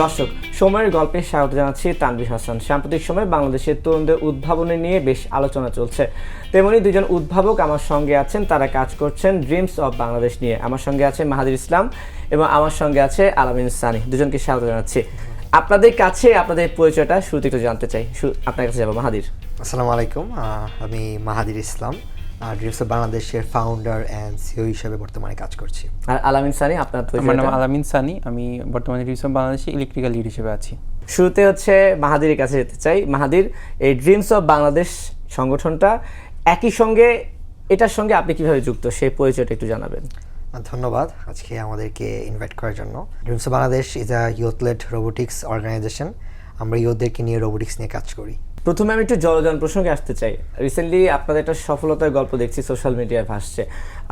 দর্শক, সময়ের গল্পে স্বাগত জানাচ্ছি তানভীর হাসান। সাম্প্রতিক সময়ে বাংলাদেশের তরুণদের উদ্ভাবনী নিয়ে বেশ আলোচনা চলছে। তেমনি দুজন উদ্ভাবক আমার সঙ্গে আছেন, তারা কাজ করছেন ড্রিমস অফ বাংলাদেশ নিয়ে। আমার সঙ্গে আছে মাহাদির ইসলাম এবং আমার সঙ্গে আছে আলামিন সানি। দুজনকে স্বাগত জানাচ্ছি। আপনাদের কাছে আপনাদের পরিচয়টা শুরুতে একটু জানতে চাই। আপনার কাছে যাবো মাহাদির। আসসালামু আলাইকুম, আমি মাহাদির ইসলাম, ড্রিমস অফ বাংলাদেশের ফাউন্ডার অ্যান্ড সিইও হিসেবে বর্তমানে কাজ করছি। আর আলামিন সানি, আপনার পরিচয়? আমার নাম আলামিন সানি, আমি বর্তমানে ড্রিমস অফ বাংলাদেশে ইলেকট্রিক্যাল লিড হিসেবে আছি। শুরুতে হচ্ছে মাহাদির কাছে যেতে চাই। মাহাদির, এই ড্রিমস অফ বাংলাদেশ সংগঠনটা একই সঙ্গে, এটার সঙ্গে আপনি কিভাবে যুক্ত, সেই পরিচয়টা একটু জানাবেন। ধন্যবাদ আজকে আমাদেরকে ইনভাইট করার জন্য। Dreams of Bangladesh is a youth led robotics organization. আমরা ইউথদেরকে নিয়ে রোবোটিক্স নিয়ে কাজ করি। প্রথমে আমি একটু জলযান প্রসঙ্গে আসতে চাই। রিসেন্টলি আপনাদের একটা সফলতার গল্প দেখছি সোশ্যাল মিডিয়ায় ভাসছে।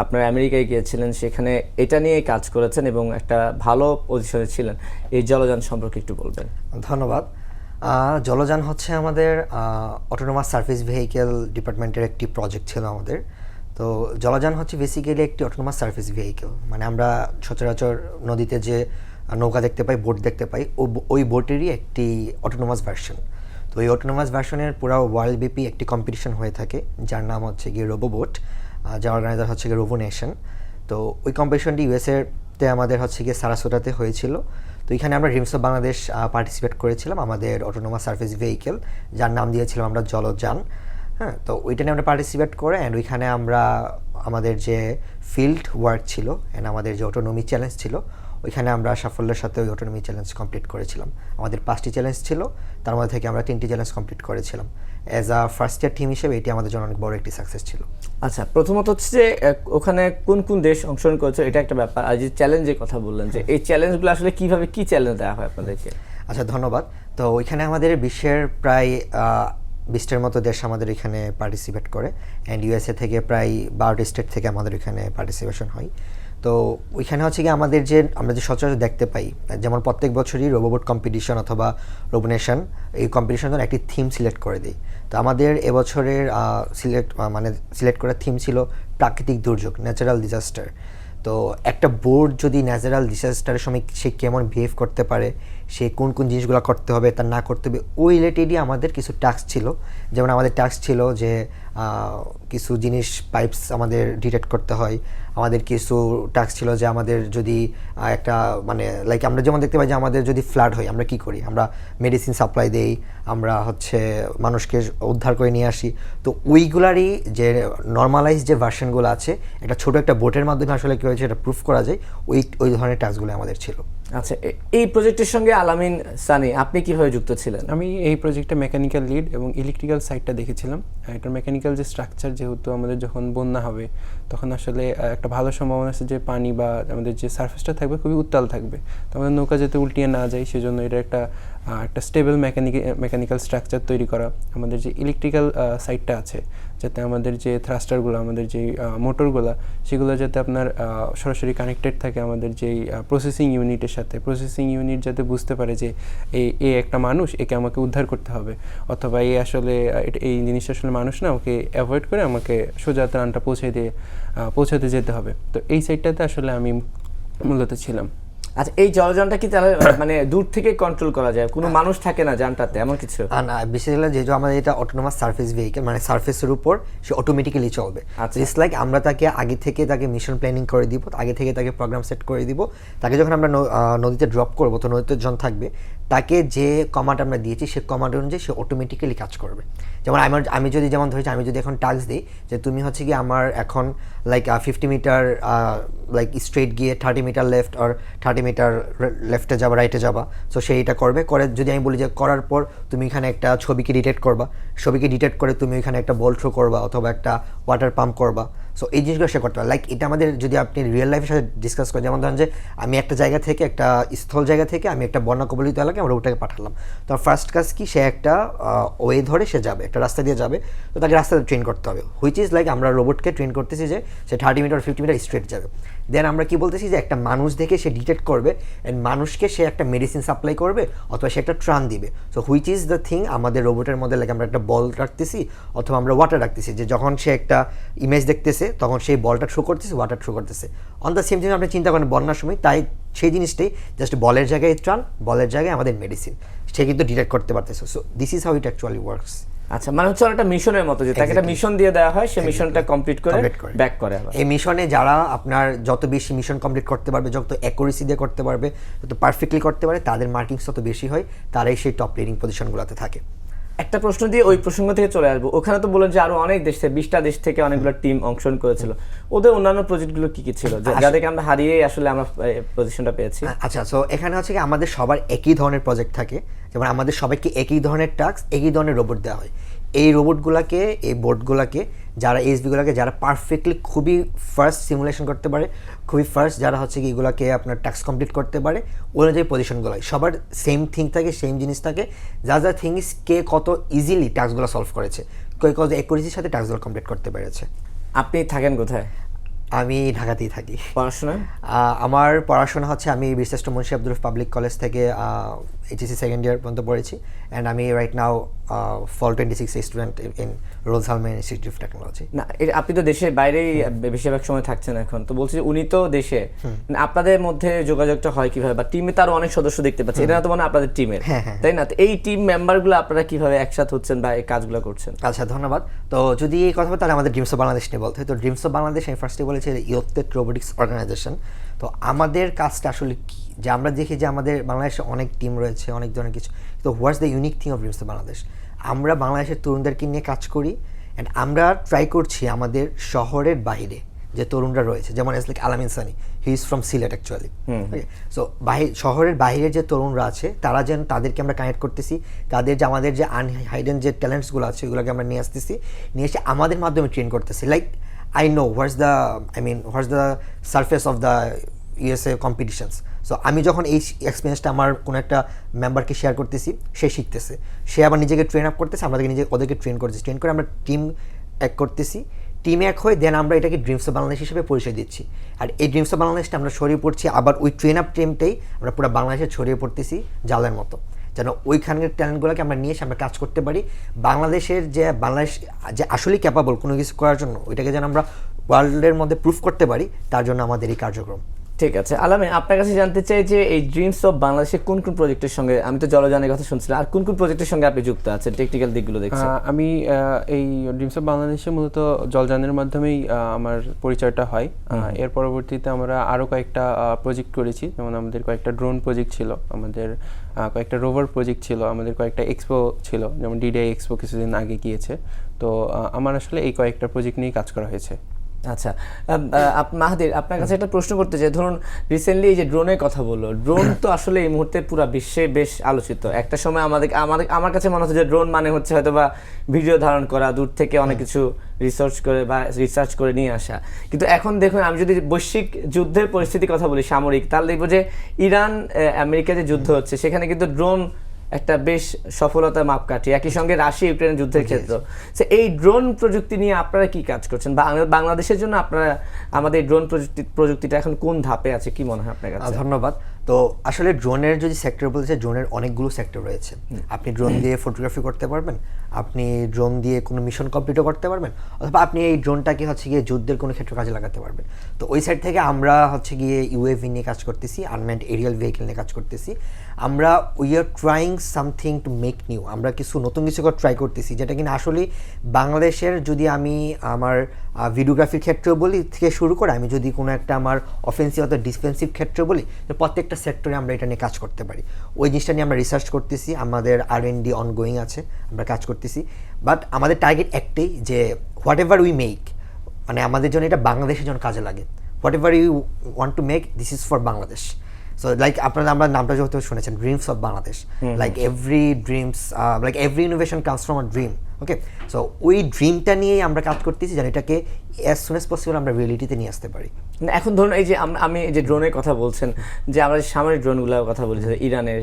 আপনারা আমেরিকায় গিয়েছিলেন, সেখানে এটা নিয়ে কাজ করেছেন এবং একটা ভালো পজিশনে ছিলেন। এই জলযান সম্পর্কে একটু বলবেন। ধন্যবাদ। জলযান হচ্ছে আমাদের অটোনোমাস সার্ভিস ভেহিকেল ডিপার্টমেন্টের একটি প্রজেক্ট ছিল আমাদের। তো জলযান হচ্ছে বেসিক্যালি একটি অটোনোমাস সার্ভিস ভেহিকেল, মানে আমরা সচরাচর নদীতে যে নৌকা দেখতে পাই, বোট দেখতে পাই, ওই বোটেরই একটি অটোনোমাস ভার্সন। তো এই অটোনোমাস ভার্সনের পুরো ওয়ার্ল্ড ব্যাপী একটি কম্পিটিশন হয়ে থাকে, যার নাম হচ্ছে গিয়ে রোবোবোট, যার অর্গানাইজার হচ্ছে গিয়ে রোবো নেশন। তো ওই কম্পিটিশনটি ইউএসএতে আমাদের হচ্ছে গিয়ে সারাসোটাতে হয়েছিল। তো এখানে আমরা ড্রিমস অফ বাংলাদেশ পার্টিসিপেট করেছিলাম আমাদের অটোনোমাস সার্ভিস ভেহিকেল, যার নাম দিয়েছিলাম আমরা জলযান। হ্যাঁ, তো ওইটা নিয়ে আমরা পার্টিসিপেট করে অ্যান্ড ওইখানে আমরা আমাদের যে ফিল্ড ওয়ার্ক ছিল অ্যান্ড আমাদের যে অটোনমি চ্যালেঞ্জ ছিল, ওইখানে আমরা সাফল্যের সাথে ওই অটোনমি চ্যালেঞ্জ কমপ্লিট করেছিলাম। আমাদের 5টি চ্যালেঞ্জ ছিল, তার মধ্যে থেকে আমরা 3টি চ্যালেঞ্জ কমপ্লিট করেছিলাম। As a first year team হিসেবে এটি আমাদের জন্য অনেক বড় একটি সাকসেস ছিল। আচ্ছা, প্রথমত হচ্ছে যে ওখানে কোন কোন দেশ অংশগ্রহণ করেছে, এটা একটা ব্যাপার। আর যে চ্যালেঞ্জের কথা বললেন, যে এই চ্যালেঞ্জগুলো আসলে কিভাবে, কি চ্যালেঞ্জ দেওয়া হয় আপনাদেরকে? আচ্ছা, ধন্যবাদ। তো ওইখানে আমাদের বিশ্বের প্রায় 20টার মতো দেশ আমাদের এখানে পার্টিসিপেট করে অ্যান্ড ইউএসএ থেকে প্রায় 12টি স্টেট থেকে আমাদের এখানে পার্টিসিপেশন হয়। তো ওইখানে হচ্ছে কি আমরা যে সচরাচর দেখতে পাই, যেমন প্রত্যেক বছরই রোবোবোট কম্পিটিশন অথবা রোবোনেশন, এই কম্পিটিশনের একটি থিম সিলেক্ট করে দেয়। তো আমাদের এবছরের সিলেক্ট করার থিম ছিল প্রাকৃতিক দুর্যোগ, ন্যাচারাল ডিজাস্টার। তো একটা বোর্ড যদি ন্যাচারাল ডিজাস্টারের সময় সে কেমন বিহেভ করতে পারে, সে কোন কোন জিনিসগুলো করতে হবে, তার না করতে হবে, ওই রিলেটেডই আমাদের কিছু টাস্ক ছিল। যেমন আমাদের টাস্ক ছিল যে কিছু জিনিস পাইপস আমাদের ডিটেক্ট করতে হয়। আমাদের কিছু টাস্ক ছিল যে আমাদের যদি একটা লাইক আমরা যেমন দেখতে পাই যে আমাদের যদি ফ্লাড হয় আমরা কি করি, আমরা মেডিসিন সাপ্লাই দেই, আমরা হচ্ছে মানুষকে উদ্ধার করে নিয়ে আসি। তো ওইগুলারই যে নর্মালাইজ যে ভার্সনগুলো আছে, একটা ছোটো একটা বোটের মাধ্যমে আসলে কী হয়েছে এটা প্রুফ করা যায়, ওই ধরনের টাস্কগুলো আমাদের ছিল। আচ্ছা, এই প্রজেক্টের সঙ্গে আলামিন সানি, আপনি কিভাবে যুক্ত ছিলেন? আমি এই প্রজেক্টে মেকানিক্যাল লিড এবং ইলেকট্রিক্যাল সাইডটা দেখেছিলাম। এটার মেকানিক্যাল যে স্ট্রাকচার, যেহেতু আমাদের যখন বন্যা হবে তখন আসলে একটা ভালো সম্ভাবনা আছে যে পানি বা আমাদের যে সার্ফেসটা থাকবে খুবই উত্তাল থাকবে, তো আমাদের নৌকা যাতে উল্টিয়ে না যায় সেজন্য এটা একটা স্টেবল মেকানিক্যাল স্ট্রাকচার তৈরি করা। আমাদের যে ইলেকট্রিক্যাল সাইডটা আছে, যাতে আমাদের যে থ্রাস্টারগুলো, আমাদের যে মোটরগুলো, সেগুলো যাতে আপনার সরাসরি কানেক্টেড থাকে আমাদের যেই প্রসেসিং ইউনিটের সাথে। প্রসেসিং ইউনিট যাতে বুঝতে পারে যে এ একটা মানুষ, একে আমাকে উদ্ধার করতে হবে, অথবা আসলে এই জিনিসটা আসলে মানুষ না, ওকে অ্যাভয়েড করে আমাকে সোজা ত্রাণটা পৌঁছাতে যেতে হবে। তো এই সাইডটাতে আসলে আমি মূলত ছিলাম। আচ্ছা, এই জলযানটা কি তাহলে দূর থেকে কন্ট্রোল করা যায়? কোনো মানুষ থাকে না যানটাতে, এমন কিছু? না, বেসিক্যালি যেহেতু আমাদের এটা অটোনোমাস সার্ফেস ভেহিকেল, মানে সার্ফেসের উপর সে অটোমেটিক্যালি চলবে। ইটস লাইক আমরা তাকে আগে থেকে মিশন প্ল্যানিং করে দিব, আগে থেকে তাকে প্রোগ্রাম সেট করে দিব। তাকে যখন আমরা নদীতে ড্রপ করবো, তো নদীতে জন থাকবে, তাকে যে কমান্ড আমরা দিয়েছি সে কমান্ড অনুযায়ী সে অটোমেটিক্যালি কাজ করবে। যেমন আমি যদি আমি যদি এখন টাস্ক দিই যে তুমি হচ্ছে কি আমার এখন লাইক 50 মিটার লাইক স্ট্রেট গিয়ে 30 মিটার লেফট আর 30 মিটার লেফটে যাবা, রাইটে যাবা, সো সে এটা করবে। যদি আমি বলি যে করার পর তুমি এখানে একটা ছবিকে ডিটেক্ট করবা, ছবিকে ডিটেক্ট করে তুমি এখানে একটা বল থ্রো করবা অথবা একটা ওয়াটার পাম্প করবা, সো এই জিনিসগুলো সে করতে পারে। লাইক এটা আমাদের যদি আপনি রিয়েল লাইফের সাথে ডিসকাস করেন, যেমন ধরেন যে আমি একটা জায়গা থেকে, একটা স্থল জায়গা থেকে আমি একটা বন্যা কবলিত এলাকায় আমরা ওটাকে পাঠালাম। তো ফার্স্ট কাজ কি, সে একটা ওয়ে ধরে সে যাবে, একটা রাস্তা দিয়ে যাবে, তো তাকে রাস্তাতে ট্রেন করতে হবে। হুইচ ইজ লাইক আমরা রোবটকে ট্রেন করতেছি যে সে 30 মিটার 50 মিটার স্ট্রেট যাবে। দেন আমরা কি বলতেছি যে একটা মানুষ দেখে সে ডিটেক্ট করবে অ্যান্ড মানুষকে সে একটা মেডিসিন সাপ্লাই করবে অথবা সে একটা ত্রাণ দিবে। So which is the thing আমাদের রোবটের মধ্যে, লাইক আমরা একটা বল রাখতেছি অথবা আমরা ওয়াটার রাখতেছি, যে যখন সে একটা ইমেজ দেখতেছে তখন সেই বলটা শো করতেছে, ওয়াটার শো করতেছে। অন দ্য সেম থিং আপনি চিন্তা করেন বন্যার সময়, তাই সেই জিনিসটাই জাস্ট বলের জায়গায় ত্রাণ, বলের জায়গায় আমাদের মেডিসিন, সে কিন্তু ডিটেক্ট করতে পারতেছে। So this is how it actually works. আচ্ছা, মানে হচ্ছে একটা মিশনের মতো, যে তাকে একটা মিশন দিয়ে দেওয়া হয়, সে মিশনটা কমপ্লিট করে ব্যাক করে আবার। এই মিশনে যারা আপনার যত বেশি মিশন কমপ্লিট করতে পারবে, যত অ্যাকুরেসি দিয়ে করতে পারবে, যত পারফেক্টলি করতে পারে, তাদের মার্কিংস তত বেশি হয়, তারাই সেই টপ লিডিং পজিশনগুলোতে থাকে। একটা প্রশ্ন দিয়ে ওই প্রসঙ্গ থেকে চলে আসবো, ওখানে তো বলেন যে আরো অনেক দেশ থেকে 20টা দেশ থেকে অনেকগুলো টিম অংশগ্রহণ করেছিল, ওদের অন্যান্য প্রজেক্টগুলো কি কি ছিল যাদেরকে আমরা হারিয়ে আসলে আমরা পজিশনটা পেয়েছি? আচ্ছা, সো এখানে হচ্ছে কি আমাদের সবার একই ধরনের প্রজেক্ট থাকে, যেমন আমাদের সবাইকে একই ধরনের টাস্ক, একই ধরনের রোবট দেওয়া হয়। এই রোবটগুলোকে, এই বোর্ডগুলোকে যারা এসবিগুলোকে যারা পারফেক্টলি খুবই ফার্স্ট সিমুলেশন করতে পারে, খুবই ফার্স্ট যারা হচ্ছে কি এগুলোকে আপনার টাস্ক কমপ্লিট করতে পারে, অনুযায়ী পজিশনগুলো হয়। সবার সেম থিং থাকে, সেম জিনিস থাকে, যা থিং ইজ কে কত ইজিলি টাস্কগুলো সলভ করেছে, কে কত অ্যাকুরেসির সাথে টাস্কগুলো কমপ্লিট করতে পেরেছে। আপনি থাকেন কোথায়? আমি ঢাকাতেই থাকি। পড়াশোনা? আমার পড়াশোনা হচ্ছে, আমি বীরশ্রেষ্ঠ মুন্সি আব্দুল রউফ পাবলিক কলেজ থেকে এইচএসসি সেকেন্ড ইয়ার পর্যন্ত পড়েছি, অ্যান্ড আমি right now fall 26 student in Rose Hulman Institute of Technology. না, আপনি তো দেশের বাইরেই বেশিরভাগ সময় থাকছেন এখন, তো বলছি যে উনি তো দেশে, আপনাদের মধ্যে যোগাযোগটা হয় কিভাবে, বা টিমে তারও অনেক সদস্য দেখতে পাচ্ছি, এটা তো মানে আপনাদের টিমের, তাই না? তো এই টিম মেম্বারগুলো আপনারা কিভাবে একসাথে হচ্ছেন বা এই কাজগুলো করছেন? আচ্ছা, ধন্যবাদ। তো যদি এই কথা বলতে, তাহলে আমাদের ড্রিমস অফ বাংলাদেশ নিয়ে বলতে হয়। তো ড্রিমস অফ বাংলাদেশ আমি ফার্স্টে বলেছি ইয়ত্তেট রোবোটিক্স অর্গানাইজেশন। তো আমাদের কাজটা আসলে কি, যে আমরা দেখি যে আমাদের বাংলাদেশে অনেক টিম রয়েছে, অনেক ধরনের কিছু, তো what's the unique thing of dreams of Bangladesh? আমরা বাংলাদেশের তরুণদেরকে নিয়ে কাজ করি, অ্যান্ড আমরা ট্রাই করছি আমাদের শহরের বাইরে যে তরুণরা রয়েছে, যেমন ইটস লাইক আলামিন Sunny, he is from Sylhet actually. So শহরের বাইরে যে তরুণরা আছে, তারা যেন, তাদেরকে আমরা কানেক্ট করতেছি, তাদের যে আমাদের যে আনহাইডেন যে ট্যালেন্টসগুলো আছে, এগুলোকে আমরা নিয়ে আসতেছি, নিয়ে এসে আমাদের মাধ্যমে ট্রেন করতেছি। Like I know what's the surface of the USA competitions. So আমি যখন এই এক্সপিরিয়েন্সটা আমার কোনো একটা মেম্বারকে শেয়ার করতেছি, সে শিখতেছে, সে আবার নিজেকে ট্রেন আপ করতেছে, আমাদেরকে ওদেরকে ট্রেন করতেছি, ট্রেন করে আমরা টিম এক করতেছি, টিম এক হয়ে দেন আমরা এটাকে ড্রিমস অফ বাংলাদেশ হিসেবে পরিচয় দিচ্ছি। আর এই ড্রিমস অফ বাংলাদেশটা আমরা ছড়িয়ে পড়ছি, আবার ওই ট্রেন আপ টিমটাই আমরা পুরো বাংলাদেশে ছড়িয়ে পড়তেছি জালের মতো, যেন ওইখানকার ট্যালেন্টগুলোকে আমরা নিয়ে এসে আমরা কাজ করতে পারি। বাংলাদেশের যে বাংলাদেশ যে আসলেই ক্যাপাবল কোনো কিছু করার জন্য, ওইটাকে যেন আমরা ওয়ার্ল্ডের মধ্যে প্রুফ করতে পারি, তার জন্য আমাদের এই কার্যক্রম। ঠিক আছে, আলামিন, আপনার কাছে জানতে চাই যে এই ড্রিমস অফ বাংলাদেশে কোন কোন প্রজেক্টের সঙ্গে, আমি তো জলযানের কথা শুনছিলাম, আর কোন কোন প্রজেক্টের সঙ্গে আপনি যুক্ত আছেন, টেকনিক্যাল দিকগুলো দেখছেন? আমি এই ড্রিমস অফ বাংলাদেশে মূলত জলযানের মাধ্যমেই আমার পরিচয়টা হয়। এর পরবর্তীতে আমরা আরও কয়েকটা প্রজেক্ট করেছি, যেমন আমাদের কয়েকটা ড্রোন প্রজেক্ট ছিল, আমাদের কয়েকটা রোভার প্রজেক্ট ছিল, আমাদের কয়েকটা এক্সপো ছিল, যেমন ডিডিআই এক্সপো কিছুদিন আগে গিয়েছে। তো আমার আসলে এই কয়েকটা প্রজেক্ট নিয়েই কাজ করা হয়েছে। আচ্ছা, মাহাদির, আপনার কাছে একটা প্রশ্ন করতে চাই। ধরুন রিসেন্টলি এই যে ড্রোনের কথা বললো, ড্রোন তো আসলে এই মুহূর্তে পুরো বিশ্বে বেশ আলোচিত। একটা সময় আমার কাছে মনে হচ্ছে যে ড্রোন মানে হচ্ছে হয়তো বা ভিডিও ধারণ করা, দূর থেকে অনেক কিছু রিসার্চ করে নিয়ে আসা। কিন্তু এখন দেখুন, আমি যদি বৈশ্বিক যুদ্ধের পরিস্থিতির কথা বলি, সামরিক, তাহলে দেখবো যে ইরান আমেরিকা যে যুদ্ধ হচ্ছে, সেখানে কিন্তু ড্রোন একটা বেশ সফলতার মাপকাঠি। একই সঙ্গে রাশিয়া ইউক্রেন যুদ্ধের ক্ষেত্র। এই ড্রোন প্রযুক্তি নিয়ে আপনারা কি কাজ করছেন, বা বাংলাদেশের জন্য আপনারা আমাদের ড্রোন প্রযুক্তিটা এখন কোন ধাপে আছে, কি মনে হয় আপনার কাছে? ধন্যবাদ। তো আসলে ড্রোনের যদি সেক্টর বলতে, ড্রোনের অনেকগুলো সেক্টর রয়েছে। আপনি ড্রোন দিয়ে ফটোগ্রাফি করতে পারবেন, আপনি ড্রোন দিয়ে কোনো মিশন কমপ্লিটও করতে পারবেন, অথবা আপনি এই ড্রোনটাকে হচ্ছে গিয়ে যুদ্ধের কোনো ক্ষেত্রে কাজে লাগাতে পারবেন। তো ওই সাইড থেকে আমরা হচ্ছে গিয়ে ইউএভি নিয়ে কাজ করতেছি, আনম্যান্ড এরিয়াল ভেহিকেল নিয়ে কাজ করতেছি। আমরা we are trying something to make new, আমরা কিছু নতুন কিছু করে ট্রাই করতেছি, যেটা কিনা আসলে বাংলাদেশের, যদি আমি আমার ভিডিওগ্রাফির ক্ষেত্রেও বলি থেকে শুরু করে, আমি যদি কোনো একটা আমার অফেন্সিভ অথবা ডিফেন্সিভ ক্ষেত্রে বলি, তো প্রত্যেকটা সেক্টরে আমরা এটা নিয়ে কাজ করতে পারি। ওই জিনিসটা নিয়ে আমরা রিসার্চ করতেছি, আমাদের R&D অনগোয়িং আছে, আমরা কাজ করতেছি। বাট আমাদের টার্গেট একটাই, যে হোয়াট এভার উই মেক, মানে আমাদের জন্য এটা বাংলাদেশের জন্য কাজে লাগে। Whatever you want to make, this is for Bangladesh. So like আপনারা, আমরা নামটা যেহেতু শুনেছেন, dreams of Bangladesh, like every innovation comes from a dream. Okay, so ওই ড্রিমটা নিয়েই আমরা কাজ করতেছি, যেন এটাকে অ্যাজ সুন অ্যাজ পসিবল আমরা রিয়েলিটিতে নিয়ে আসতে পারি। এখন ধরুন, এই যে আমি যে ড্রোনের কথা বলছেন, যে আমরা সামরিক ড্রোনগুলোর কথা বলি, ইরানের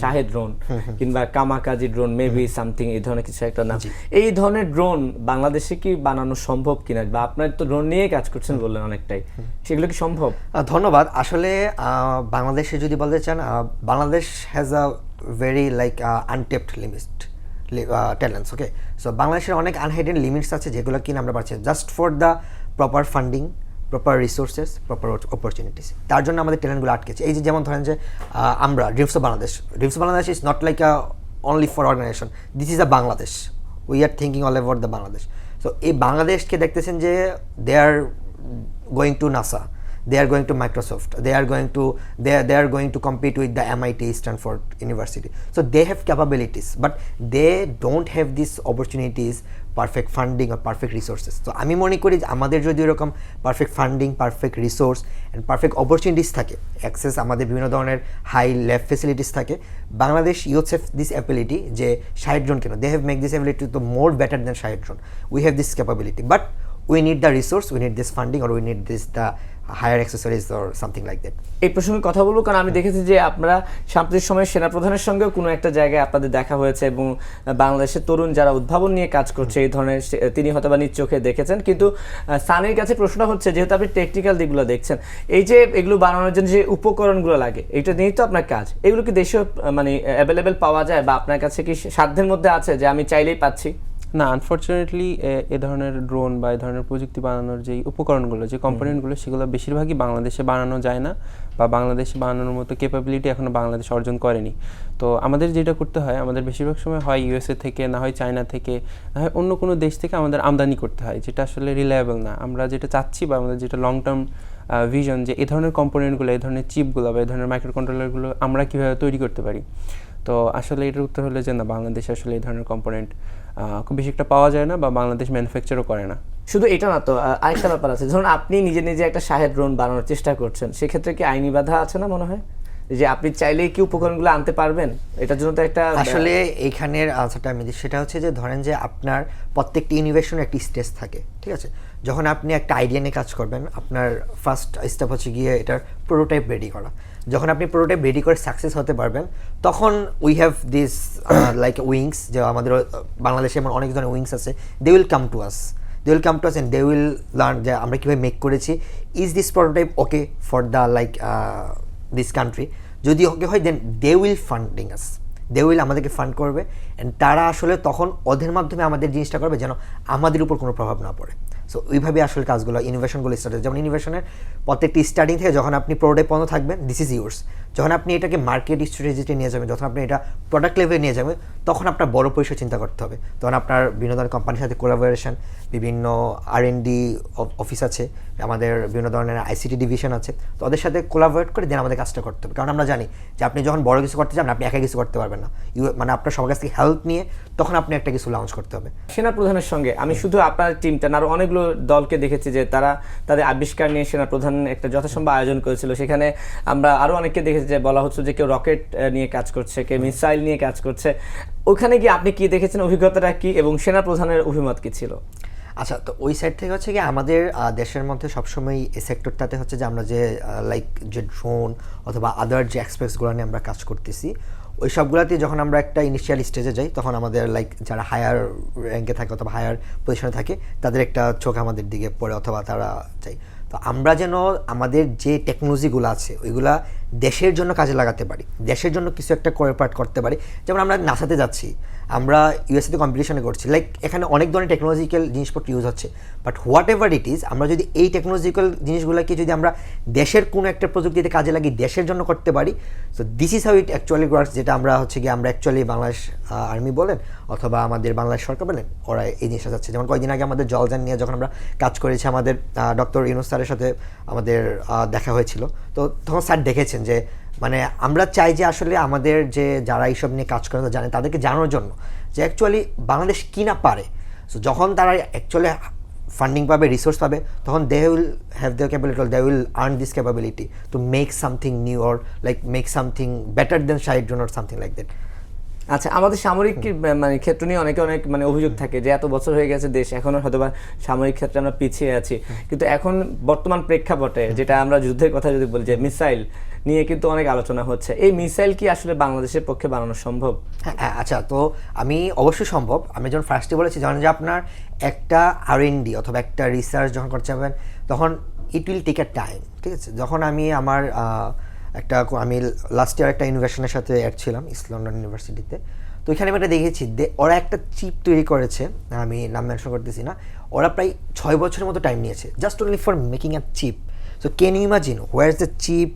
শাহেদ ড্রোন কিংবা কামাকাজি ড্রোন, মেবি সামথিং, এই ধরনের কিছু একটা নাম, এই ধরনের ড্রোন বাংলাদেশে কি বানানো সম্ভব কিনা, বা আপনার তো ড্রোন নিয়ে কাজ করছেন বললেন অনেকটাই, সেগুলো কি সম্ভব? ধন্যবাদ। আসলে বাংলাদেশে যদি বলতে চান, Bangladesh has a very untapped talents. Okay, so বাংলাদেশের অনেক আনহাইডেন লিমিটস আছে, যেগুলো কিনা আমরা পাচ্ছি just for the proper funding, proper resources, proper opportunities. তার জন্য আমাদের ট্যালেন্টগুলো আটকেছে। এই যে যেমন ধরেন যে আমরা dreams of Bangladesh is not like only for organization, this is a Bangladesh, we are thinking all about the Bangladesh. So এই বাংলাদেশকে দেখতেছেন যে they are going to NASA, they are going to Microsoft, they are going to compete with the MIT, Stanford University. So they have capabilities, but they don't have these opportunities, perfect funding or perfect resources. So আমি মনে করি যে আমাদের যদি এরকম perfect funding, perfect resource and perfect opportunities থাকে, access আমাদের বিভিন্ন ধরনের হাই ল্যাব ফেসিলিটিস থাকে, Bangladesh youths have this ability যে 60 জন কেন, they have make this ability to more better than 60 জন। We have this capability, but we need the resource, we need this funding, or we need the higher accessories or something like that. এই প্রসঙ্গে কথা বলবো, কারণ আমি দেখেছি যে আপনারা সাম্প্রতিক সময়ে সেনাপ্রধানের সঙ্গেও কোনো একটা জায়গায় আপনাদের দেখা হয়েছে, এবং বাংলাদেশের তরুণ যারা উদ্ভাবন নিয়ে কাজ করছে এই ধরনের তিনি হয়তো বা নিজ চোখে দেখেছেন। কিন্তু সানির কাছে প্রশ্নটা হচ্ছে, যেহেতু আপনি টেকনিক্যাল দিকগুলো দেখছেন, এই যে এগুলো বানানোর জন্য যে উপকরণগুলো লাগে, এটা নিয়েই তো আপনার কাজ, এগুলো কি দেশে মানে অ্যাভেলেবেল পাওয়া যায়, বা আপনার কাছে কি সাধ্যের মধ্যে আছে যে আমি চাইলেই পাচ্ছি? না, আনফর্চুনেটলি এ ধরনের ড্রোন বা এ ধরনের প্রযুক্তি বানানোর যে উপকরণগুলো, যে কম্পোনেন্টগুলো, সেগুলো বেশিরভাগই বাংলাদেশে বানানো যায় না, বা বাংলাদেশে বানানোর মতো ক্যাপাবিলিটি এখনও বাংলাদেশ অর্জন করেনি। তো আমাদের যেটা করতে হয়, আমাদের বেশিরভাগ সময় হয় ইউএসএ থেকে, না হয় চায়না থেকে, না হয় অন্য কোনো দেশ থেকে আমাদের আমদানি করতে হয়, যেটা আসলে রিলায়েবল না। আমরা যেটা চাচ্ছি বা আমাদের যেটা লং টার্ম ভিশন, যে এই ধরনের কম্পোনেন্টগুলো, এই ধরনের চিপগুলো বা এই ধরনের মাইক্রো কন্ট্রোলারগুলো আমরা কীভাবে তৈরি করতে পারি। তো আসলে এটার উত্তর হলো যে না, বাংলাদেশে আসলে এই ধরনের কম্পোনেন্ট খুব বেশি একটা পাওয়া যায় না, বা বাংলাদেশ ম্যানুফ্যাকচারও করে না। শুধু এটা না তো, আরেকটা ব্যাপার আছে, ধরুন আপনি নিজে নিজে একটা শাহেদ ড্রোন বানানোর চেষ্টা করছেন, সেক্ষেত্রে কি আইনি বাধা আছে না মনে হয়, যে আপনি চাইলেই কি উপকরণগুলো আনতে পারবেন? এটার জন্য তো একটা আসলে এইখানের আনসারটা আমি দিই, সেটা হচ্ছে যে ধরেন যে আপনার প্রত্যেকটি ইনোভেশনের একটি স্টেজ থাকে, ঠিক আছে? যখন আপনি একটা আইডিয়া নিয়ে কাজ করবেন, আপনার ফার্স্ট স্টেপ হচ্ছে গিয়ে এটার প্রোটোটাইপ রেডি করা। যখন আপনি প্রোটোটাইপ রেডি করে সাকসেস হতে পারবেন, তখন we have this like wings, যে আমাদের বাংলাদেশে এমন অনেক ধরনের উইংস আছে, they will come to us and they will learn যে আমরা কীভাবে মেক করেছি, is this prototype okay for the like this country. যদি ওকে হয়, then they will funding us, they will আমাদেরকে ফান্ড করবে, অ্যান্ড তারা আসলে তখন ওদের মাধ্যমে আমাদের জিনিসটা করবে যেন আমাদের উপর কোনো প্রভাব না পড়ে। সো ওইভাবে আসলে কাজগুলো, ইনোভেশনগুলো স্টার্ট হয়। যেমন ইনোভেশনের প্রত্যেকটি স্টার্টিং থেকে যখন আপনি প্রোডাক্ট পর্যন্ত থাকবেন, দিস ইজ ইউর্স। যখন আপনি এটাকে মার্কেট স্ট্র্যাটেজিতে নিয়ে যাবেন, যখন আপনি এটা প্রোডাক্ট লেভেলে নিয়ে যাবেন, তখন আপনার বড় পরিসর চিন্তা করতে হবে। তখন আপনার বিভিন্ন ধরনের কোম্পানির সাথে কোলাবোরেশন, বিভিন্ন R&D অফিস আছে, আমাদের বিভিন্ন ধরনের ICT ডিভিশন আছে, তো ওদের সাথে কোলাবোরেট করে দেন আমাদের কাজটা করতে হবে। কারণ আমরা জানি যে আপনি যখন বড় কিছু করতে যাবেন, আপনি একা কিছু করতে পারবেন না, মানে আপনার সবার কাছ থেকে হেল্প নিয়ে তখন আপনি একটা কিছু লঞ্চ করতে হবে। সেনাপ্রধানের সঙ্গে আমি শুধু আপনার টিমটা না, আরও অনেকগুলো দলকে দেখেছি যে তারা তাদের আবিষ্কার নিয়ে সেনাপ্রধান একটা যথাসম্ভব আয়োজন করেছিল। সেখানে আমরা আরও অনেককে দেখেছি যে বলা হচ্ছে যে কেউ রকেট নিয়ে কাজ করছে, কেউ মিসাইল নিয়ে কাজ করছে। ওখানে গিয়ে আপনি কি দেখেছেন, অভিজ্ঞতাটা কি, এবং সেনাপ্রধানের অভিমত কি ছিল? আচ্ছা, তো ওই সাইড থেকে হচ্ছে কি আমাদের দেশের মধ্যে সবসময় এই সেক্টরটাতে হচ্ছে যে আমরা যে লাইক যে ড্রোন অথবা আদার যে এক্সপেক্টসগুলো নিয়ে আমরা কাজ করতেছি, ওই সবগুলোতে যখন আমরা একটা ইনিশিয়াল স্টেজে যাই, তখন আমাদের লাইক যারা হায়ার র্যাঙ্কে থাকে অথবা হায়ার পজিশনে থাকে, তাদের একটা চোখ আমাদের দিকে পড়ে অথবা তারা চাই। তো আমরা যেন আমাদের যে টেকনোলজিগুলো আছে ওইগুলা দেশের জন্য কাজে লাগাতে পারি, দেশের জন্য কিছু একটা কোঅপারেট করতে পারি। যেমন আমরা নাসাতে যাচ্ছি, আমরা ইউএসএতে কম্পিটিশনে করছি, লাইক এখানে অনেক ধরনের টেকনোলজিক্যাল জিনিসপত্র ইউজ হচ্ছে, but whatever it is, আমরা যদি এই টেকনোলজিক্যাল জিনিসগুলোকে যদি আমরা দেশের কোনো একটা প্রযুক্তিতে কাজে লাগিয়ে দেশের জন্য করতে পারি, so this is how it actually works. যেটা আমরা হচ্ছে গিয়ে আমরা অ্যাকচুয়ালি বাংলাদেশ আর্মি বলেন অথবা আমাদের বাংলাদেশ সরকার বলেন, ওরা এই জিনিসটা যাচ্ছে। যেমন কয়েকদিন আগে আমাদের জলযান নিয়ে যখন আমরা কাজ করেছি, আমাদের ডক্টর ইউনূস স্যারের সাথে আমাদের দেখা হয়েছিল, তো তখন স্যার দেখেছেন যে মানে আমরা চাই যে আসলে আমাদের যে যারা এইসব নিয়ে কাজ করে জানে, তাদেরকে জানানোর জন্য যে অ্যাকচুয়ালি বাংলাদেশ কী না পারে। সো যখন তারা অ্যাকচুয়ালি ফান্ডিং পাবে, রিসোর্স পাবে, তখন they will have the capability, they will earn this capability to make something new or like make something better then Shahed drone or something like that. আচ্ছা, আমাদের সামরিক মানে ক্ষেত্র নিয়ে অনেক মানে অভিযোগ থাকে যে এত বছর হয়ে গেছে দেশ, এখনো হয়তো বা সামরিক ক্ষেত্রে আমরা পিছিয়ে আছি। কিন্তু এখন বর্তমান প্রেক্ষাপটে যেটা আমরা যুদ্ধের কথা যদি বলি, যে মিসাইল নিয়ে কিন্তু অনেক আলোচনা হচ্ছে, এই মিসাইল কি আসলে বাংলাদেশের পক্ষে বানানো সম্ভব? হ্যাঁ, আচ্ছা, তো আমি অবশ্যই সম্ভব। আমি যখন ফার্স্টে বলেছি, যখন যে আপনার একটা R&D অথবা একটা রিসার্চ যখন করতে যাবেন, তখন it will take a time, ঠিক আছে? যখন আমি আমি লাস্ট ইয়ার একটা ইনোভেশনের সাথে অ্যাড ছিলাম ইস্ট লন্ডন ইউনিভার্সিটিতে, তো এখানে আমি একটা দেখেছি ওরা একটা চিপ তৈরি করেছে, আমি নাম মেনশন করতেছি না, ওরা প্রায় 6 বছরের মতো টাইম নিয়েছে just only for making a chip. So can you imagine where is the chip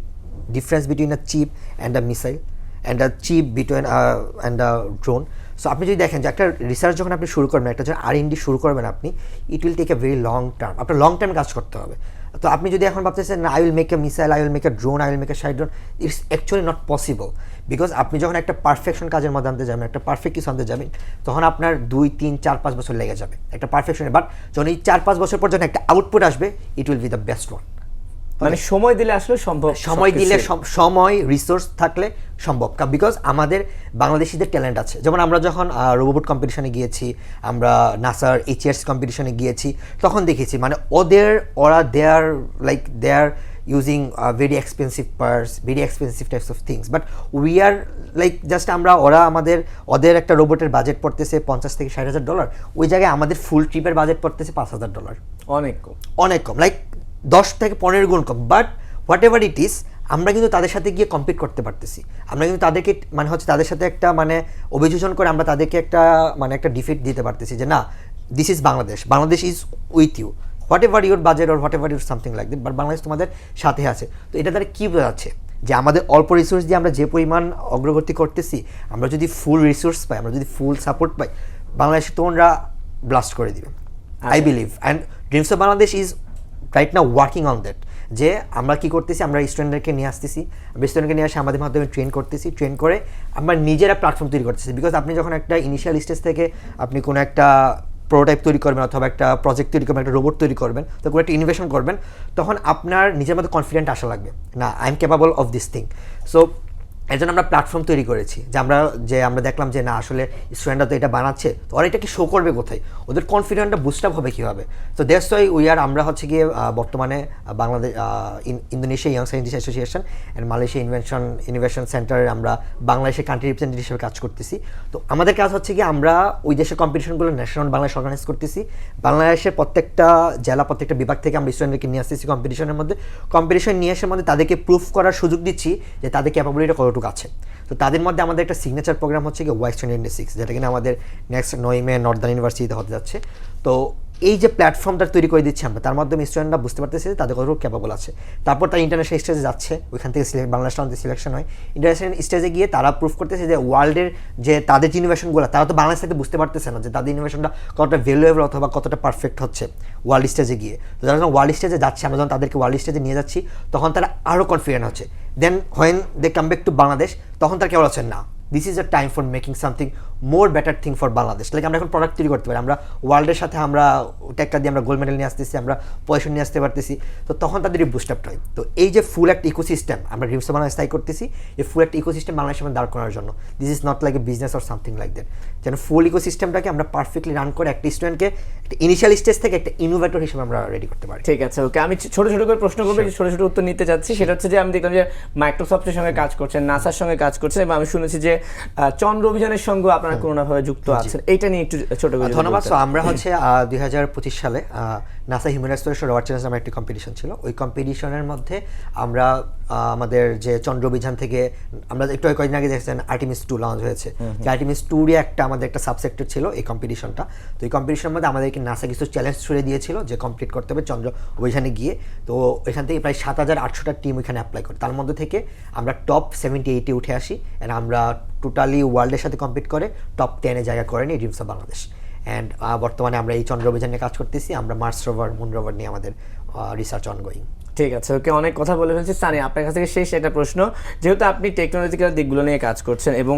difference between a chip and a missile and a chip between and a drone. সো আপনি যদি দেখেন যে একটা রিসার্চ যখন আপনি শুরু করবেন, একটা যখন R&D শুরু করবেন আপনি, it will take a very long term, আপনার লং টার্ম কাজ করতে হবে। তো আপনি যদি এখন ভাবতেছেন না I will make a missile, I will make a drone, I will make a side drone, it's actually not possible. Because আপনি যখন একটা পারফেকশন কাজের মধ্যে আনতে যাবেন, একটা পারফেক্ট কিছু আনতে যাবেন, তখন আপনার 2, 3, 4, 5 বছর লেগে যাবে একটা পারফেকশনে। বাট যখন এই 4-5 বছর পর যখন একটা আউটপুট আসবে, it will be the best one. মানে সময় দিলে আসলে সম্ভব, সময় দিলে সময় রিসোর্স থাকলে সম্ভব। বিকজ আমাদের বাংলাদেশিদের ট্যালেন্ট আছে। যেমন আমরা যখন রোবট কম্পিটিশনে গিয়েছি, আমরা নাসার HRC কম্পিটিশনে গিয়েছি, তখন দেখেছি মানে ওরা they are using very expensive parts, very expensive types of things, but we are like just ওদের একটা রোবটের বাজেট পড়তেছে $50,000-60,000, ওই জায়গায় আমাদের ফুল ট্রিপের বাজেট পড়তেছে $5,000। অনেক কম, লাইক 10 থেকে 15 গুণ কম। But whatever it is, আমরা কিন্তু তাদের সাথে গিয়ে কম্পিট করতে পারতেছি। আমরা কিন্তু তাদেরকে মানে হচ্ছে তাদের সাথে একটা মানে অভিযোজন করে আমরা তাদেরকে একটা ডিফিট দিতে পারতেছি যে না, this is Bangladesh is with you, whatever your budget or whatever your something like that, but Bangladesh তোমাদের সাথে আছে। তো এটা দ্বারা কী বোঝাচ্ছে যে আমাদের অল্প রিসোর্স দিয়ে আমরা যে পরিমাণ অগ্রগতি করতেছি, আমরা যদি ফুল রিসোর্স পাই, আমরা যদি ফুল সাপোর্ট পাই, বাংলাদেশে তোমরা ব্লাস্ট করে দিবে I believe. And dreams of Bangladesh is right now working on that. যে আমরা কী করতেছি, আমরা স্টুডেন্টদেরকে নিয়ে আসতেছি, স্টুডেন্টকে নিয়ে আসে আমাদের মাধ্যমে ট্রেন করতেছি, ট্রেন করে আমরা নিজেরা প্ল্যাটফর্ম তৈরি করতেছি। বিকজ আপনি যখন একটা ইনিশিয়াল স্টেজ থেকে আপনি কোনো একটা প্রোটোটাইপ তৈরি করবেন অথবা একটা প্রজেক্ট তৈরি করবেন, একটা রোবট তৈরি করবেন, তো কোনো একটা ইনোভেশন করবেন, তখন আপনার নিজের মধ্যে কনফিডেন্ট আসা লাগবে, না I am capable of this thing. So এর জন্য আমরা প্ল্যাটফর্ম তৈরি করেছি যে আমরা দেখলাম যে না আসলে স্টুডেন্টরা তো এটা বানাচ্ছে, তো ওরা এটা কি শো করবে কোথায়, ওদের কনফিডেন্টটা বুস্ট আপ হবে কীভাবে। তো দ্যাটস ওয়াই আমরা হচ্ছে গিয়ে বর্তমানে Bangladesh Indonesia young scientist association and Malaysia innovation সেন্টারে আমরা বাংলাদেশের কান্ট্রি রিপ্রেজেন্টেটিভ হিসেবে কাজ করতেছি। তো আমাদের কাজ হচ্ছে গিয়ে আমরা ওই দেশের কম্পিটিশনগুলো ন্যাশনাল বাংলাদেশ অর্গানাইজ করতেছি। বাংলাদেশের প্রত্যেকটা জেলা, প্রত্যেকটা বিভাগ থেকে আমরা স্টুডেন্টদেরকে নিয়ে আসতেছি কম্পিটিশন নিয়ে আসার মধ্যে তাদেরকে প্রুফ করার সুযোগ দিচ্ছি যে তাদের ক্যাপাবিলিটি কতটুকু আছে। তো তাদের মধ্যে আমাদের একটা সিগনেচার প্রোগ্রাম হচ্ছে কি ওয়াইস 2026, যেটা কিনা আমাদের নেক্সট 9 মে নর্দার্ন ইউনিভার্সিটিতে হতে যাচ্ছে। তো এই যে প্ল্যাটফর্মটা তৈরি করে দিচ্ছি আমরা, তার মাধ্যমে স্টুডেন্টরা বুঝতে পারতেছে যে তাদের কতটুকু ক্যাপাবল আছে। তারপর তারা ইন্টারন্যাশনাল স্টেজে যাচ্ছে, ওইখান থেকে বাংলাদেশ সিলেকশন হয়, ইন্টারন্যাশনাল স্টেজে গিয়ে তারা প্রুফ করতেছে যে ওয়ার্ল্ডের যে তাদের যে ইনোভেশনগুলো, তারা তো বাংলাদেশ থেকে বুঝতে পারতেছে না যে তাদের ইনোভেশনটা কতটা ভ্যালুয়েবল অথবা কতটা পারফেক্ট হচ্ছে ওয়ার্ল্ড স্টেজে গিয়ে। তো যারা যখন ওয়ার্ল্ড স্টেজে যাচ্ছে, আমরা যখন তাদেরকে ওয়ার্ল্ড স্টেজে নিয়ে যাচ্ছি, তখন তারা আরও কনফিডেন্ট হচ্ছে। Then when they come back to Bangladesh, তখন তারা কেবল আছেন না, this is a time for making something more better thing for Bangladesh. Like আমরা এখন প্রোডাক্ট তৈরি করতে পারি, আমরা ওয়ার্ল্ডের সাথে আমরা টেক্কা দিয়ে আমরা গোল্ড মেডেল নিয়ে আসতেছি, আমরা পয়সা নিয়ে আসতে পারতেছি। তো তখন তাদের বুস্ট আপটা হয়। তো এই যে ফুল একটা ইকোসিস্টেম আমরা ড্রিমস অফ বাংলাদেশ তাই করতেছি, এই ফুল একটা ইকোসিস্টেম বাংলাদেশের মধ্যে দাঁড় করার জন্য। This is not like a business or something like that, যেন ফুল ইকোসিস্টেমটাকে আমরা পারফেক্টলি রান করে একটা স্টুডেন্টকে একটা ইনিশিয়াল স্টেজ থেকে একটা ইনোভেটর হিসেবে আমরা রেডি করতে পারি। ঠিক আছে, ওকে। আমি ছোট ছোট করে প্রশ্ন করবো, ছোট ছোট উত্তর নিতে চাচ্ছি। সেটা হচ্ছে যে আমি দেখলাম যে মাইক্রোসফটের সঙ্গে কাজ করছেন, নাসার সঙ্গে কাজ করছেন, এবং আমি শুনেছি যে চন্দ্র অভিযানের সঙ্গে আপনারা কোনোভাবে যুক্ত আছেন, এইটা নিয়ে একটু ছোট করে। ধন্যবাদ। আমরা হচ্ছে 2025 সালে NASA human exploration rover challenge নামে একটি কম্পিটিশন ছিল। ওই কম্পিটিশনের মধ্যে আমরা আমাদের যে চন্দ্র অভিযান থেকে আমরা একটু কয়েকদিন আগে দেখছেন আর্টিমিস 2 লঞ্চ হয়েছে, যে আর্টিমিস 2 একটা আমাদের একটা সাবসেক্টর ছিল এই কম্পিটিশনটা। তো এই কম্পিটিশনের মধ্যে আমাদেরকে নাসা কিছু চ্যালেঞ্জ ছুড়ে দিয়েছিল যে কমপ্লিট করতে হবে চন্দ্র অভিযানে গিয়ে। তো এখান থেকে প্রায় 7,800টা টিম ওইখানে অ্যাপ্লাই করে, তার মধ্যে থেকে আমরা টপ 78-এ উঠে আসি। অ্যান্ড আমরা টোটালি ওয়ার্ল্ডের সাথে কম্পিট করে টপ 10-এ জায়গা করেনি ড্রিমস অফ বাংলাদেশ। অ্যান্ড বর্তমানে আমরা এই চন্দ্র অভিযান নিয়ে কাজ করতেছি, আমরা মার্স রোভার, মুন রোভার নিয়ে আমাদের রিসার্চ অনগোয়িং। ঠিক আছে, ওকে। অনেক কথা বলে ফেলছি। সানি, আপনার কাছ থেকে শেষ একটা প্রশ্ন, যেহেতু আপনি টেকনোলজিক্যাল দিকগুলো নিয়ে কাজ করছেন এবং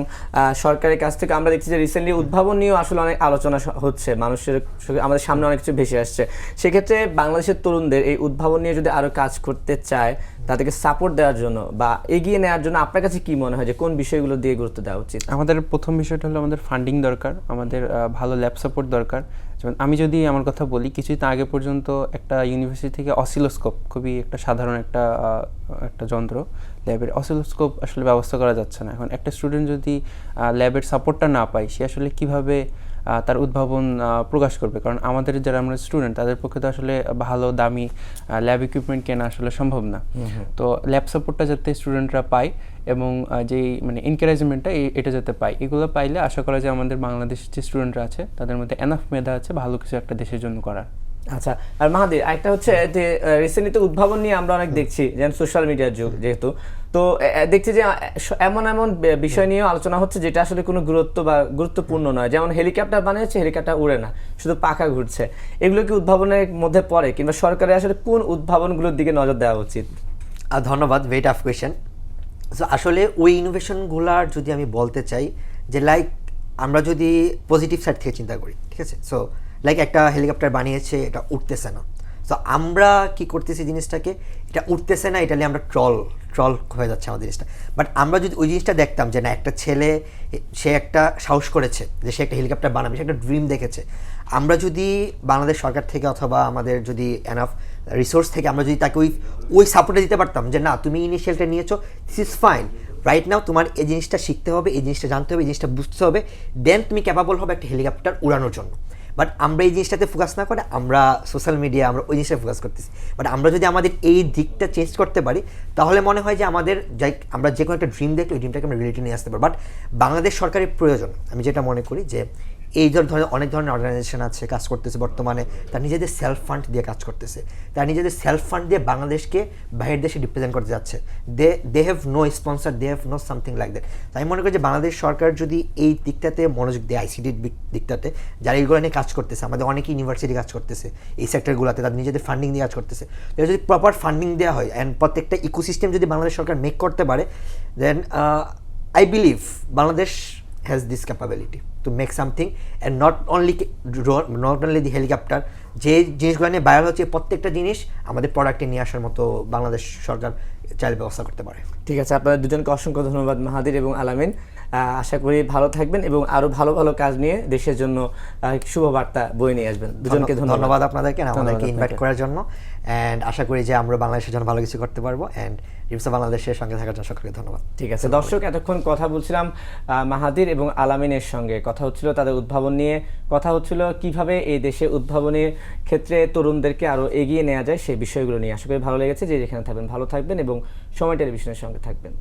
সরকারের কাছ থেকে আমরা দেখছি যে রিসেন্টলি উদ্ভাবন নিয়েও আসলে অনেক আলোচনা হচ্ছে, মানুষের আমাদের সামনে অনেক কিছু ভেসে আসছে। সেক্ষেত্রে বাংলাদেশের তরুণদের এই উদ্ভাবন নিয়ে যদি আরও কাজ করতে চায়, তাদেরকে সাপোর্ট দেওয়ার জন্য বা এগিয়ে নেওয়ার জন্য আপনার কাছে কি মনে হয় যে কোন বিষয়গুলো দিয়ে গুরুত্ব দেওয়া উচিত? আমাদের প্রথম বিষয়টা হলো আমাদের ফান্ডিং দরকার, আমাদের ভালো ল্যাব সাপোর্ট দরকার। যেমন আমি যদি আমার কথা বলি, কিছুদিন আগে পর্যন্ত একটা ইউনিভার্সিটি থেকে অসিলোস্কোপ, খুবই একটা সাধারণ একটা যন্ত্র, ল্যাবের অসিলোস্কোপ আসলে ব্যবস্থা করা যাচ্ছে না। এখন একটা স্টুডেন্ট যদি ল্যাবের সাপোর্টটা না পায়, সে আসলে কীভাবে তার উদ্ভাবন প্রকাশ করবে? কারণ আমাদের যারা আমরা স্টুডেন্ট, তাদের পক্ষে তো আসলে ভালো দামি ল্যাব ইকুইপমেন্ট কেনা আসলে সম্ভব না। তো ল্যাব সাপোর্টটা যাতে স্টুডেন্টরা পায় এবং যেই মানে এনকারেজমেন্টটা এটা যাতে পায়, এগুলো পাইলে আশা করা যায় আমাদের বাংলাদেশের যে স্টুডেন্টরা আছে তাদের মধ্যে এনাফ মেধা আছে ভালো কিছু একটা দেশের জন্য করার। আচ্ছা, আর মাহাদি একটা হচ্ছে যে রিসেন্টলি তো উদ্ভাবন নিয়ে আমরা অনেক দেখছি, যেমন সোশ্যাল মিডিয়ার যুগ যেহেতু, তো দেখছি যে এমন এমন বিষয় নিয়ে আলোচনা হচ্ছে যেটা আসলে কোনো গুরুত্ব বা গুরুত্বপূর্ণ নয়, যেমন হেলিকপ্টার বানিয়েছে, হেলিকপ্টার উড়ে না, শুধু পাখা ঘুরছে। এগুলো কি উদ্ভাবনের মধ্যে পড়ে, কিংবা সরকারের আসলে কোন উদ্ভাবনগুলোর দিকে নজর দেওয়া উচিত? ধন্যবাদ, ভেরি টাফ কোয়েশ্চেন। সো আসলে ওই ইনোভেশনগুলার যদি আমি বলতে চাই যে লাইক আমরা যদি পজিটিভ সাইড থেকে চিন্তা করি, ঠিক আছে, সো লাইক একটা হেলিকপ্টার বানিয়েছে, এটা উঠতেছে না, সো আমরা কি করতেছি জিনিসটাকে, এটা উঠতেছে না, এটা নিয়ে আমরা ট্রল হয়ে যাচ্ছে আমাদের জিনিসটা। বাট আমরা যদি ওই জিনিসটা দেখতাম যে না, একটা ছেলে সে একটা সাহস করেছে যে সে একটা হেলিকপ্টার বানাবে, সে একটা ড্রিম দেখেছে, আমরা যদি বাংলাদেশ সরকার থেকে অথবা আমাদের যদি এনাফ রিসোর্স থেকে আমরা যদি তাকে ওই সাপোর্টে দিতে পারতাম যে না, তুমি ইনিশিয়ালটা নিয়েছো, this is fine, right now তোমার এই জিনিসটা শিখতে হবে, এই জিনিসটা জানতে হবে, এই জিনিসটা বুঝতে হবে, দেন তুমি ক্যাপাবল হবে একটা হেলিকপ্টার উড়ানোর জন্য। বাট আমরা এই জিনিসটাতে ফোকাস না করে আমরা সোশ্যাল মিডিয়া, আমরা ওই জিনিসটা ফোকাস করতেছি। বাট আমরা যদি আমাদের এই দিকটা চেঞ্জ করতে পারি, তাহলে মনে হয় যে আমাদের যাই আমরা যে কোনো একটা ড্রিম দেখলে ওই ড্রিমটাকে আমরা রিয়েলিটি নিয়ে আসতে পারি। বাট বাংলাদেশ সরকারের প্রয়োজন, আমি যেটা মনে করি যে এই ধরনের অনেক ধরনের অর্গানাইজেশন আছে, কাজ করতেছে বর্তমানে, তারা নিজেদের সেলফ ফান্ড দিয়ে কাজ করতেছে, তারা নিজেদের সেলফ ফান্ড দিয়ে বাংলাদেশকে বাইরের দেশে রিপ্রেজেন্ট করতে যাচ্ছে। They have no sponsor, they have no something like that. আমি মনে করি যে বাংলাদেশ সরকার যদি এই দিকটাতে মনোযোগ দেয়, আইসিটির দিকটাতে, যারা এইগুলো নিয়ে কাজ করতেছে, আমাদের অনেক ইউনিভার্সিটি কাজ করতেছে এই সেক্টরগুলোতে, তাদের নিজেদের ফান্ডিং দিয়ে কাজ করতেছে, তারা যদি প্রপার ফান্ডিং দেওয়া হয় অ্যান্ড প্রত্যেকটা ইকোসিস্টেম যদি বাংলাদেশ সরকার মেক করতে পারে, then I believe Bangladesh has this capability to make something, and not only the helicopter, যে জিনিসগুলো নিয়ে ভাইরাল হচ্ছে প্রত্যেকটা জিনিস আমাদের প্রোডাক্টে নিয়ে আসার মতো বাংলাদেশ সরকার চাইলে ব্যবস্থা করতে পারে। ঠিক আছে, আপনাদের দুজনকে অসংখ্য ধন্যবাদ, মাহাদির এবং আলামিন। আশা করি ভালো থাকবেন এবং আরো ভালো ভালো কাজ নিয়ে দেশের জন্য শুভবার্তা বয়ে নিয়ে আসবেন। দুজনকে ধন্যবাদ আপনাদেরকে আমাদেরকে ইনভাইট করার জন্য, অ্যান্ড আশা করি যে আমরা বাংলাদেশের জন্য ভালো কিছু করতে পারবো, অ্যান্ড ড্রিমস অফ বাংলাদেশের সঙ্গে থাকার জন্য সকলকে ধন্যবাদ। ঠিক আছে দর্শক, এতক্ষণ কথা বলছিলাম মাহাদির এবং আলামিনের সঙ্গে, কথা হচ্ছিল তাদের উদ্ভাবন নিয়ে, কথা হচ্ছিল কিভাবে এই দেশে উদ্ভাবনের ক্ষেত্রে তরুণদেরকে আরো এগিয়ে নেওয়া যায় সেই বিষয়গুলো নিয়ে। আশা করি ভালো লেগেছে। যে যেখানে থাকবেন ভালো থাকবেন এবং সময় টেলিভিশনের সঙ্গে থাকবেন।